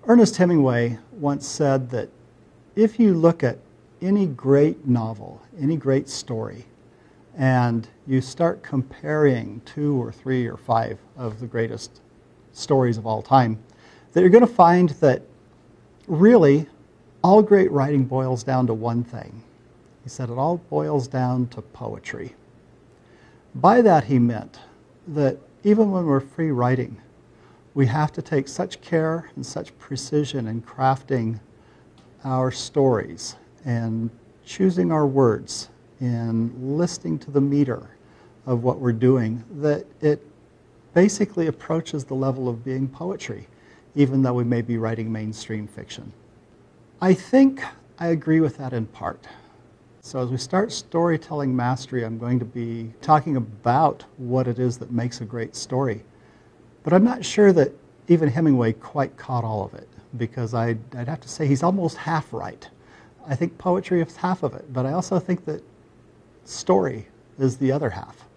Ernest Hemingway once said that if you look at any great novel, any great story, and you start comparing 2 or 3 or 5 of the greatest stories of all time, that you're going to find that really all great writing boils down to one thing. He said it all boils down to poetry. By that he meant that even when we're free writing, we have to take such care and such precision in crafting our stories and choosing our words and listening to the meter of what we're doing, that it basically approaches the level of being poetry, even though we may be writing mainstream fiction. I think I agree with that in part. So as we start storytelling mastery, I'm going to be talking about what it is that makes a great story. But I'm not sure that even Hemingway quite caught all of it, because I'd have to say he's almost half right. I think poetry is half of it, but I also think that story is the other half.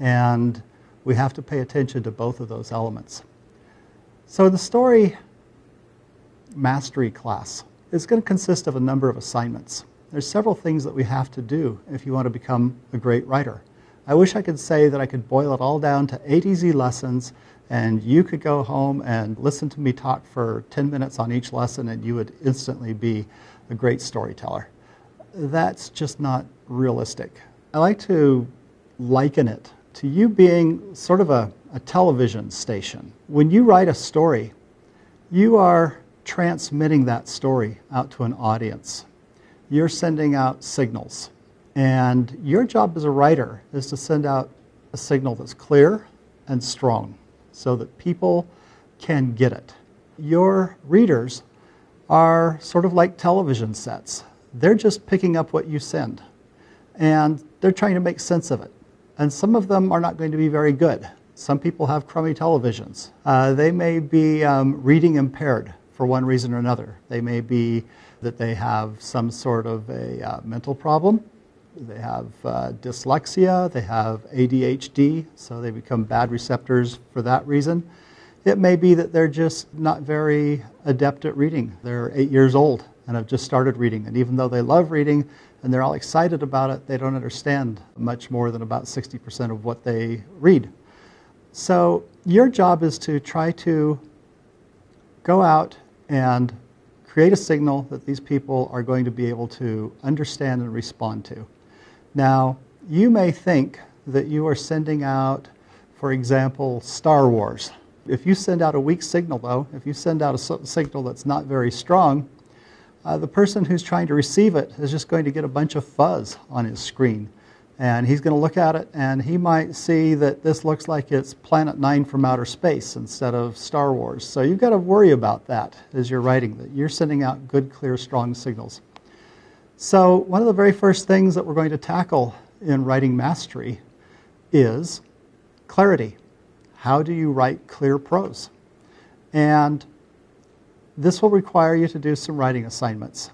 And we have to pay attention to both of those elements. So the story mastery class is going to consist of a number of assignments. There's several things that we have to do if you want to become a great writer. I wish I could say that I could boil it all down to 8 easy lessons, and you could go home and listen to me talk for 10 minutes on each lesson and you would instantly be a great storyteller. That's just not realistic. I like to liken it to you being sort of a television station. When you write a story, you are transmitting that story out to an audience. You're sending out signals. And your job as a writer is to send out a signal that's clear and strong so that people can get it. Your readers are sort of like television sets. They're just picking up what you send, and they're trying to make sense of it. And some of them are not going to be very good. Some people have crummy televisions. They may be reading impaired for one reason or another. They may be that they have some sort of a mental problem. They have dyslexia, they have ADHD, so they become bad receptors for that reason. It may be that they're just not very adept at reading. They're 8 years old and have just started reading, and even though they love reading and they're all excited about it, they don't understand much more than about 60% of what they read. So your job is to try to go out and create a signal that these people are going to be able to understand and respond to. Now, you may think that you are sending out, for example, Star Wars. If you send out a weak signal, though, if you send out a signal that's not very strong, the person who's trying to receive it is just going to get a bunch of fuzz on his screen. And he's going to look at it, and he might see that this looks like it's Planet 9 from outer space instead of Star Wars. So you've got to worry about that as you're writing, that you're sending out good, clear, strong signals. So one of the very first things that we're going to tackle in writing mastery is clarity. How do you write clear prose? And this will require you to do some writing assignments.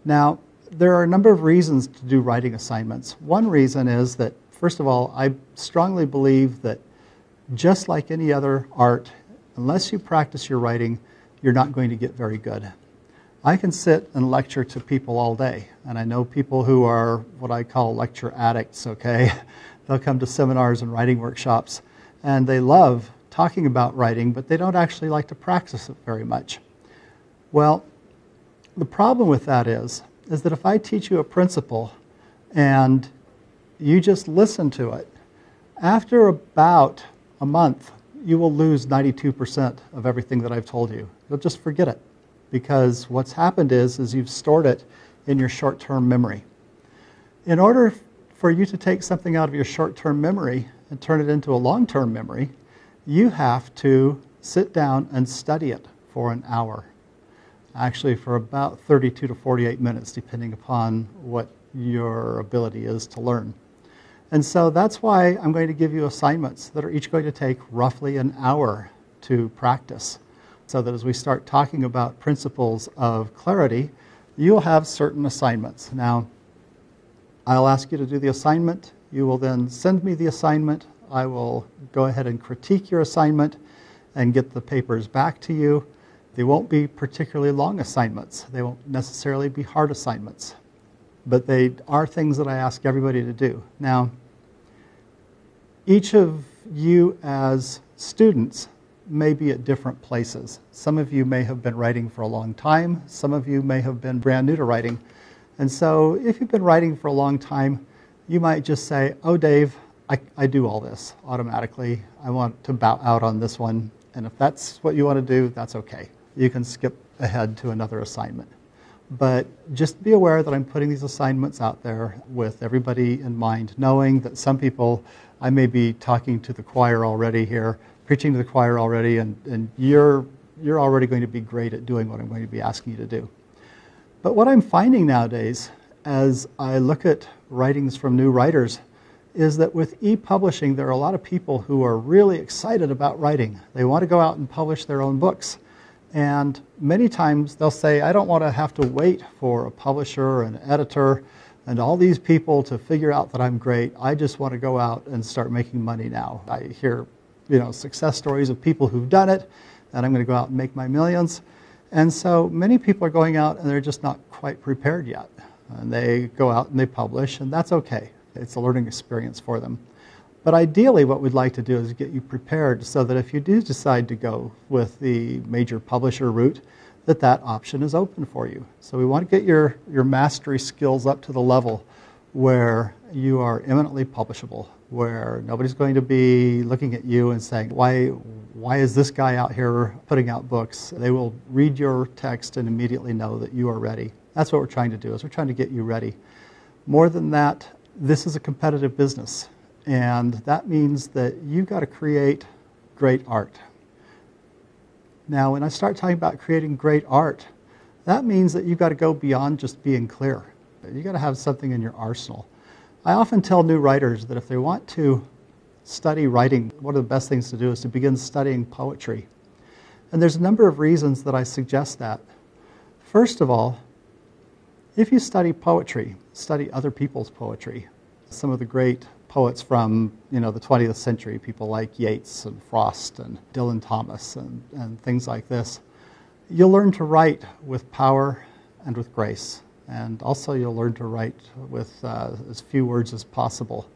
Now, there are a number of reasons to do writing assignments. One reason is that, first of all, I strongly believe that just like any other art, unless you practice your writing, you're not going to get very good. I can sit and lecture to people all day, and I know people who are what I call lecture addicts, okay? They'll come to seminars and writing workshops, and they love talking about writing, but they don't actually like to practice it very much. Well, the problem with that is that if I teach you a principle and you just listen to it, after about a month, you will lose 92% of everything that I've told you. You'll just forget it, because what's happened is you've stored it in your short-term memory. In order for you to take something out of your short-term memory and turn it into a long-term memory, you have to sit down and study it for an hour. Actually, for about 32 to 48 minutes, depending upon what your ability is to learn. And so that's why I'm going to give you assignments that are each going to take roughly an hour to practice, so that as we start talking about principles of clarity, you'll have certain assignments. Now, I'll ask you to do the assignment. You will then send me the assignment. I will go ahead and critique your assignment and get the papers back to you. They won't be particularly long assignments. They won't necessarily be hard assignments. But they are things that I ask everybody to do. Now, each of you as students may be at different places. Some of you may have been writing for a long time. Some of you may have been brand new to writing. And so if you've been writing for a long time, you might just say, oh, Dave, I do all this automatically. I want to bow out on this one. And if that's what you want to do, that's okay. You can skip ahead to another assignment. But just be aware that I'm putting these assignments out there with everybody in mind, knowing that some people, I may be talking to the choir already here, preaching to the choir already, and you're already going to be great at doing what I'm going to be asking you to do. But what I'm finding nowadays, as I look at writings from new writers, is that with e-publishing, there are a lot of people who are really excited about writing. They want to go out and publish their own books. And many times they'll say, I don't want to have to wait for a publisher, an editor, and all these people to figure out that I'm great. I just want to go out and start making money now. I hear, success stories of people who've done it, and I'm going to go out and make my millions. And so many people are going out and they're just not quite prepared yet. And they go out and they publish, and that's okay. It's a learning experience for them. But ideally, what we'd like to do is get you prepared so that if you do decide to go with the major publisher route, that option is open for you. So we want to get your mastery skills up to the level where you are eminently publishable, where nobody's going to be looking at you and saying, why is this guy out here putting out books? They will read your text and immediately know that you are ready. That's what we're trying to do, is we're trying to get you ready. More than that, this is a competitive business. And that means that you've got to create great art. Now, when I start talking about creating great art, that means that you've got to go beyond just being clear. You've got to have something in your arsenal. I often tell new writers that if they want to study writing, one of the best things to do is to begin studying poetry. And there's a number of reasons that I suggest that. First of all, if you study poetry, study other people's poetry. Some of the great poets from the 20th century, people like Yeats and Frost and Dylan Thomas and things like this, you'll learn to write with power and with grace. And also you'll learn to write with as few words as possible.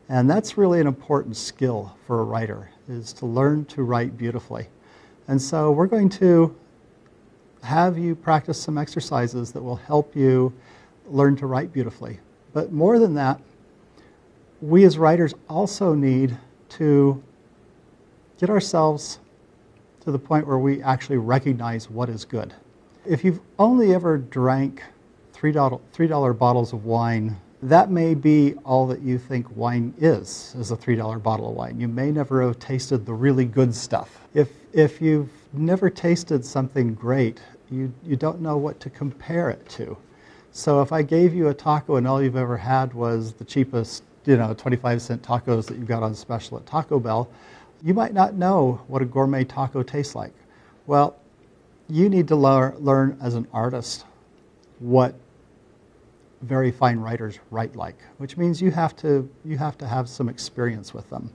And that's really an important skill for a writer, is to learn to write beautifully. And so we're going to have you practice some exercises that will help you learn to write beautifully. But more than that, we as writers also need to get ourselves to the point where we actually recognize what is good. If you've only ever drank $3 bottles of wine, that may be all that you think wine is a $3 bottle of wine. You may never have tasted the really good stuff. If you've never tasted something great, you don't know what to compare it to. So if I gave you a taco and all you've ever had was the cheapest 25-cent tacos that you got on special at Taco Bell, you might not know what a gourmet taco tastes like. Well, you need to learn as an artist what very fine writers write like, which means you have to have some experience with them.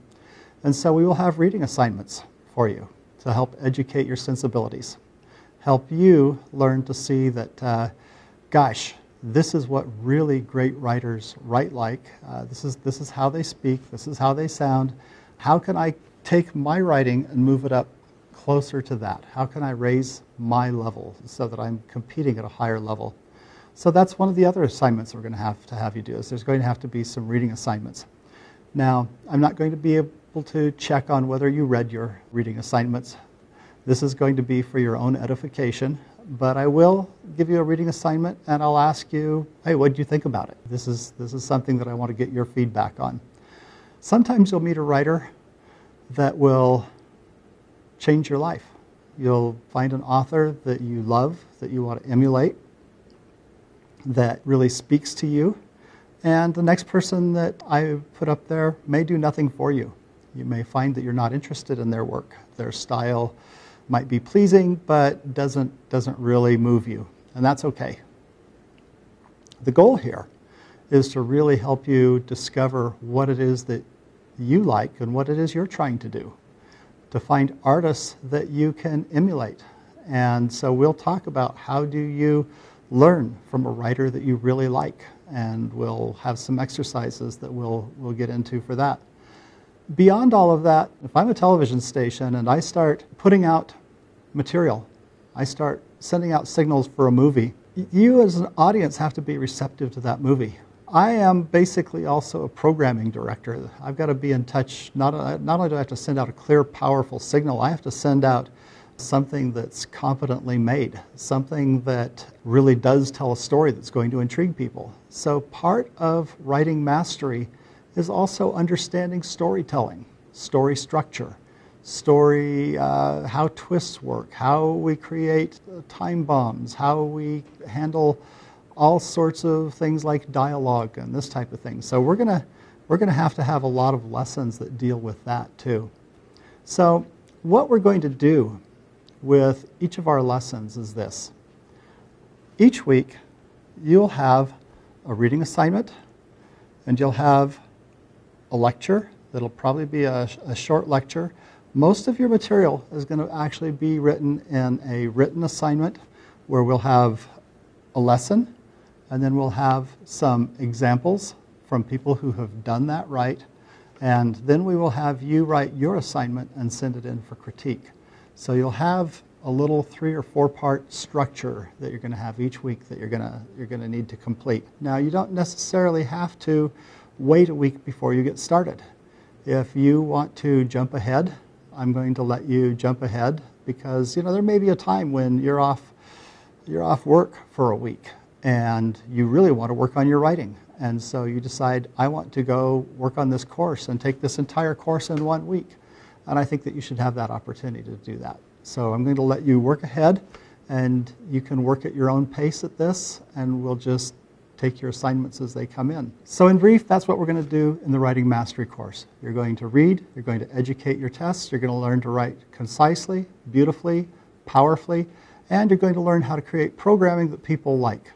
And so we will have reading assignments for you to help educate your sensibilities, help you learn to see that, gosh, this is what really great writers write like. This is how they speak. This is how they sound. How can I take my writing and move it up closer to that? How can I raise my level so that I'm competing at a higher level? So that's one of the other assignments we're going to have you do, is there's going to have to be some reading assignments. Now, I'm not going to be able to check on whether you read your reading assignments. This is going to be for your own edification. But I will give you a reading assignment, and I'll ask you, hey, what did you think about it? This is something that I want to get your feedback on. Sometimes you'll meet a writer that will change your life. You'll find an author that you love, that you want to emulate, that really speaks to you. And the next person that I put up there may do nothing for you. You may find that you're not interested in their work. Their style might be pleasing, but doesn't really move you. And that's okay. The goal here is to really help you discover what it is that you like and what it is you're trying to do. To find artists that you can emulate And so we'll talk about how do you learn from a writer that you really like, and we'll have some exercises that we'll get into for that. Beyond all of that, if I'm a television station and I start putting out material, I start sending out signals for a movie, you as an audience have to be receptive to that movie. I am basically also a programming director. I've got to be in touch. Not only do I have to send out a clear, powerful signal, I have to send out something that's competently made, something that really does tell a story that's going to intrigue people. So part of writing mastery is also understanding storytelling, story structure, story, how twists work, how we create time bombs, how we handle all sorts of things like dialogue and this type of thing. So we're gonna have to have a lot of lessons that deal with that too. So what we're going to do with each of our lessons is this. Each week you'll have a reading assignment and you'll have a lecture that'll probably be a short lecture. Most of your material is going to actually be written in a written assignment where we'll have a lesson, and then we'll have some examples from people who have done that right, and then we will have you write your assignment and send it in for critique. So you'll have a little 3 or 4 part structure that you're going to have each week that you're going to need to complete. Now, you don't necessarily have to wait a week before you get started. If you want to jump ahead, I'm going to let you jump ahead, because there may be a time when you're off work for a week and you really want to work on your writing, and so you decide, I want to go work on this course and take this entire course in 1 week, and I think that you should have that opportunity to do that. So I'm going to let you work ahead, and you can work at your own pace at this, and we'll just take your assignments as they come in. So in brief, that's what we're going to do in the Writing Mastery course. You're going to read, you're going to educate your tests, you're going to learn to write concisely, beautifully, powerfully, and you're going to learn how to create programming that people like.